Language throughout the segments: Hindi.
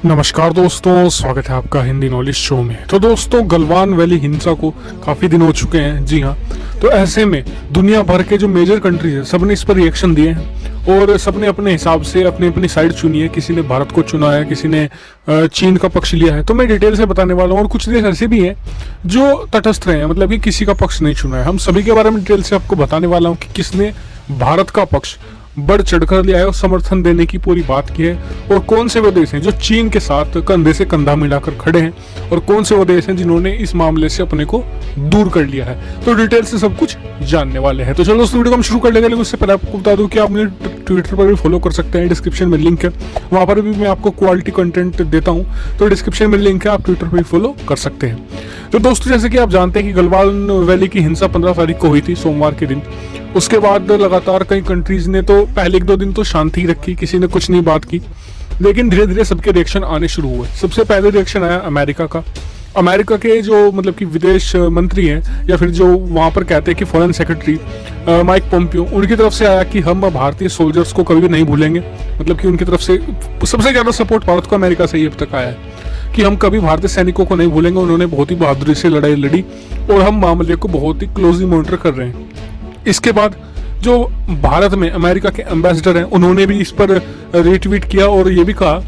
नमस्कार दोस्तों, स्वागत है आपका हिंदी नॉलेज शो में। तो दोस्तों, गलवान वैली हिंसा को काफ़ी दिन हो चुके हैं। जी हाँ, तो ऐसे में दुनिया भर के जो मेजर कंट्रीज है सबने इस पर रिएक्शन दिए हैं और सबने अपने हिसाब से अपनी अपनी साइड चुनी है। किसी ने भारत को चुना है, किसी ने चीन का पक्ष लिया है। तो मैं डिटेल से बताने वाला हूँ। और कुछ देश ऐसे भी हैं जो तटस्थ रहे हैं, मतलब कि किसी का पक्ष नहीं चुना है। हम सभी के बारे में डिटेल से आपको बताने वाला हूँ कि किसने भारत का पक्ष बढ़ चढ़कर लिया है और समर्थन देने की पूरी बात की है, और कौन से वो देश हैं जो चीन के साथ कंधे से कंधा मिलाकर खड़े हैं, और कौन से वो देश हैं जिन्होंने इस मामले से अपने को दूर कर लिया है। तो डिटेल से सब कुछ जानने वाले हैं। तो चलो उस वीडियो को हम शुरू कर लेंगे। लेकिन उससे पहले आपको बता दूं कि आप मुझे ट्विटर पर भी फॉलो कर सकते हैं। डिस्क्रिप्शन में लिंक है, वहाँ पर भी मैं आपको क्वालिटी कंटेंट देता हूँ। तो डिस्क्रिप्शन में लिंक है, आप ट्विटर पर भी फॉलो कर सकते हैं। तो दोस्तों, जैसे कि आप जानते हैं कि गलवान वैली की हिंसा 15 तारीख को हुई थी, सोमवार के दिन। उसके बाद लगातार कई कंट्रीज ने तो पहले 1-2 दिन तो शांति रखी, किसी ने कुछ नहीं बात की, लेकिन धीरे धीरे सबके रिएक्शन आने शुरू हुए। सबसे पहले रिएक्शन आया अमेरिका का। अमेरिका के जो मतलब कि विदेश मंत्री हैं, या फिर जो वहाँ पर कहते हैं कि फॉरेन सेक्रेटरी माइक पोम्पियो, उनकी तरफ से आया कि हम भारतीय सोल्जर्स को कभी भी नहीं भूलेंगे। मतलब कि उनकी तरफ से सबसे ज़्यादा सपोर्ट भारत को अमेरिका से ही अब तक आया है कि हम कभी भारतीय सैनिकों को नहीं भूलेंगे। उन्होंने बहुत ही बहादुरी से लड़ाई लड़ी और हम मामले को बहुत ही क्लोजली मॉनिटर कर रहे हैं। इसके बाद जो भारत में अमेरिका के एम्बेसडर हैं, उन्होंने भी इस पर रिट्वीट किया और ये भी कहा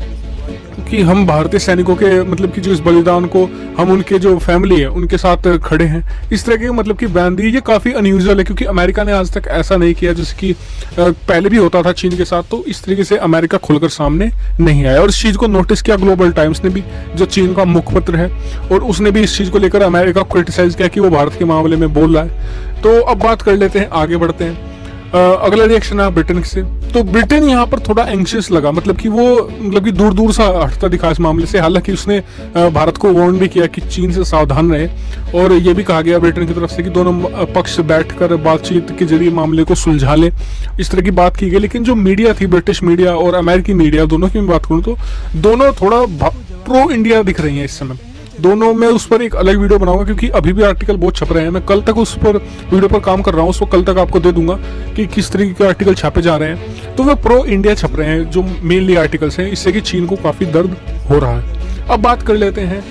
कि हम भारतीय सैनिकों के मतलब कि जो इस बलिदान को, हम उनके जो फैमिली है उनके साथ खड़े हैं। इस तरह के मतलब कि बयान दिए। ये काफ़ी अनयूजुअल है क्योंकि अमेरिका ने आज तक ऐसा नहीं किया, जैसे कि पहले भी होता था चीन के साथ। तो इस तरीके से अमेरिका खुलकर सामने नहीं आया, और इस चीज़ को नोटिस किया ग्लोबल टाइम्स ने भी, जो चीन का मुखपत्र है, और उसने भी इस चीज़ को लेकर अमेरिका को क्रिटिसाइज किया कि वो भारत के मामले में बोल रहा है। तो अब बात कर लेते हैं, आगे बढ़ते हैं। अगला रिएक्शन है ब्रिटेन से। तो ब्रिटेन यहाँ पर थोड़ा एंग्शियस लगा, मतलब कि वो मतलब कि दूर दूर सा हटता दिखा इस मामले से। हालांकि उसने भारत को वार्न भी किया कि चीन से सावधान रहे, और ये भी कहा गया ब्रिटेन की तरफ से कि दोनों पक्ष बैठकर बातचीत के जरिए मामले को सुलझा ले, इस तरह की बात की गई। लेकिन जो मीडिया थी, ब्रिटिश मीडिया और अमेरिकी मीडिया, दोनों की मैं बात करूँ तो दोनों थोड़ा प्रो इंडिया दिख रही हैं इस समय। दोनों में उस पर एक अलग वीडियो बनाऊंगा क्योंकि अभी भी आर्टिकल बहुत छप रहे हैं। मैं कल तक उस पर वीडियो पर काम कर रहा हूँ, उसको कल तक आपको दे दूंगा कि किस तरीके के आर्टिकल छापे जा रहे हैं। तो वे प्रो इंडिया छप रहे हैं जो मेनली आर्टिकल्स हैं, इससे कि चीन को काफ़ी दर्द हो रहा है। अब बात कर लेते हैं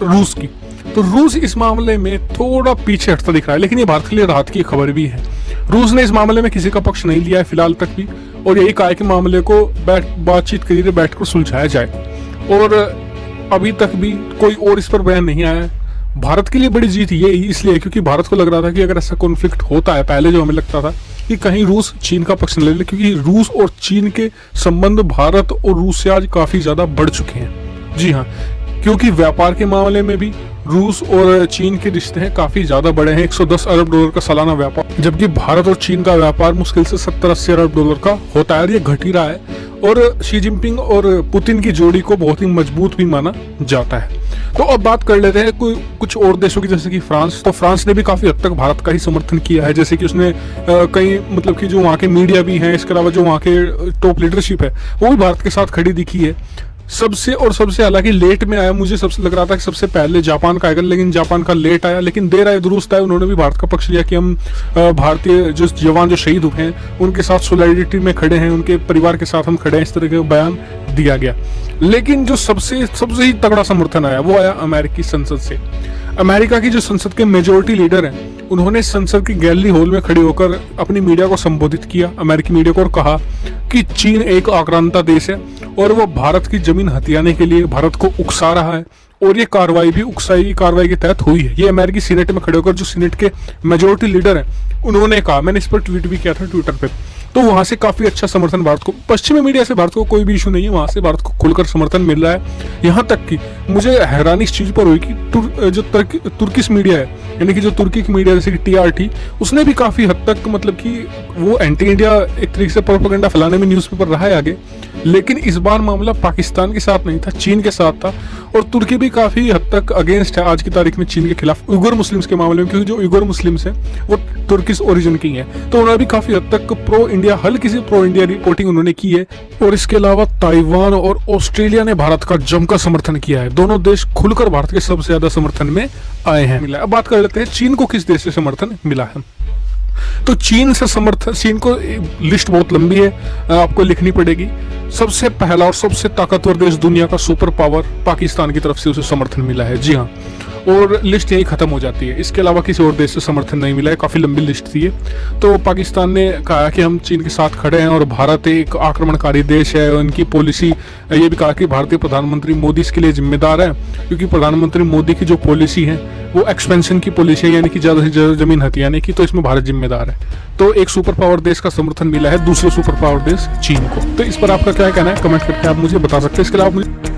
रूस की। तो रूस इस मामले में थोड़ा पीछे हटता दिख रहा है, लेकिन ये भारत के लिए राहत की खबर भी है। रूस ने इस मामले में किसी का पक्ष नहीं लिया है फिलहाल तक भी, और यही कहा है कि मामले को बातचीत के जरिए बैठकर सुलझाया जाए। और अभी तक भी कोई और इस पर बयान नहीं आया है। भारत के लिए बड़ी जीत ये इसलिए क्योंकि भारत को लग रहा था कि अगर ऐसा कॉन्फ्लिक्ट होता है, पहले जो हमें लगता था कि कहीं रूस चीन का पक्ष न ले ले, क्योंकि रूस और चीन के संबंध भारत और रूस से आज काफी ज्यादा बढ़ चुके हैं। जी हाँ, क्योंकि व्यापार के मामले में भी रूस और चीन के रिश्ते हैं काफी ज्यादा बड़े हैं। 110 अरब डॉलर का सालाना व्यापार, जबकि भारत और चीन का व्यापार मुश्किल से 70-80 अरब डॉलर का होता है, और ये घट ही रहा है। और शी जिनपिंग और पुतिन की जोड़ी को बहुत ही मजबूत भी माना जाता है। तो अब बात कर लेते हैं कुछ और देशों की, जैसे कि फ्रांस। तो फ्रांस ने भी काफी हद तक भारत का ही समर्थन किया है, जैसे कि उसने कई मतलब कि जो वहाँ के मीडिया भी हैं, इसके अलावा जो वहाँ के टॉप लीडरशिप है, वो भी भारत के साथ खड़ी दिखी है। सबसे हालांकि लेट में आया, मुझे सबसे लग रहा था कि सबसे पहले जापान का आएगा, लेकिन जापान का लेट आया, लेकिन देर आए दुरुस्त आए। उन्होंने भी भारत का पक्ष लिया कि हम भारतीय जो जवान जो शहीद हुए हैं उनके साथ सोलिडारिटी में खड़े हैं, उनके परिवार के साथ हम खड़े हैं, इस तरह का बयान दिया गया। लेकिन जो सबसे ही तगड़ा समर्थन आया वो आया अमेरिकी संसद से। अमेरिका की जो संसद के मेजोरिटी लीडर हैं, उन्होंने संसद की गैलरी हॉल में खड़े होकर अपनी मीडिया को संबोधित किया, अमेरिकी मीडिया को, और कहा कि चीन एक आक्रांता देश है और वो भारत की जमीन हथियाने के लिए भारत को उकसा रहा है, और ये कार्रवाई भी उकसाई की कार्रवाई के तहत हुई है। ये अमेरिकी सीनेट में खड़े होकर जो सीनेट के मेजोरिटी लीडर हैं उन्होंने कहा। मैंने इस पर ट्वीट भी किया था ट्विटर पे। तो वहां से काफी अच्छा समर्थन भारत को, पश्चिमी मीडिया से भारत को कोई भी इशू नहीं है, वहां से भारत को खुलकर समर्थन मिल रहा है। यहाँ तक कि मुझे हैरानी इस चीज पर हुई कि जो तुर्किश मीडिया है, यानी कि जो तुर्की की मीडिया जैसे कि TRT, उसने भी काफी हद तक मतलब कि वो एंटी इंडिया एक तरीके से प्रोपेगेंडा फैलाने में न्यूज़पेपर रहा है आगे। लेकिन इस बार मामला पाकिस्तान के साथ नहीं था, चीन के साथ था, और तुर्की भी काफी हद तक अगेंस्ट है आज की तारीख में चीन के खिलाफ उइगर मुस्लिम्स के मामले में, क्योंकि जो उइगर मुस्लिम्स हैं वो तुर्किश ओरिजिन की हैं। तो उन्होंने भी काफी हद तक प्रो इंडिया, हल्की सी प्रो इंडिया रिपोर्टिंग उन्होंने की है। और इसके अलावा ताइवान और ऑस्ट्रेलिया ने भारत का जमकर समर्थन किया है। दोनों देश खुलकर भारत के सबसे ज्यादा समर्थन में आए हैं। अब बात कर लेते हैं चीन को किस देश से समर्थन मिला है। तो चीन से समर्थन, चीन को लिस्ट बहुत लंबी है, आपको लिखनी पड़ेगी। सबसे पहला और सबसे ताकतवर देश दुनिया का सुपर पावर पाकिस्तान की तरफ से उसे समर्थन मिला है, जी हाँ। और लिस्ट यही खत्म हो जाती है, इसके अलावा किसी और देश से समर्थन नहीं मिला है। काफ़ी लंबी लिस्ट थी ये। तो पाकिस्तान ने कहा कि हम चीन के साथ खड़े हैं और भारत एक आक्रमणकारी देश है। उनकी पॉलिसी, ये भी कहा कि भारतीय प्रधानमंत्री मोदी इसके लिए जिम्मेदार है, क्योंकि प्रधानमंत्री मोदी की जो पॉलिसी है वो एक्सपेंशन की पॉलिसी है, यानी कि ज़्यादा से ज़्यादा जमीन हथियाने की। तो इसमें भारत जिम्मेदार है। तो एक सुपर पावर देश का समर्थन मिला है दूसरे सुपर पावर देश चीन को। तो इस पर आपका क्या कहना है, कमेंट करके आप मुझे बता सकते हैं। इसके अलावा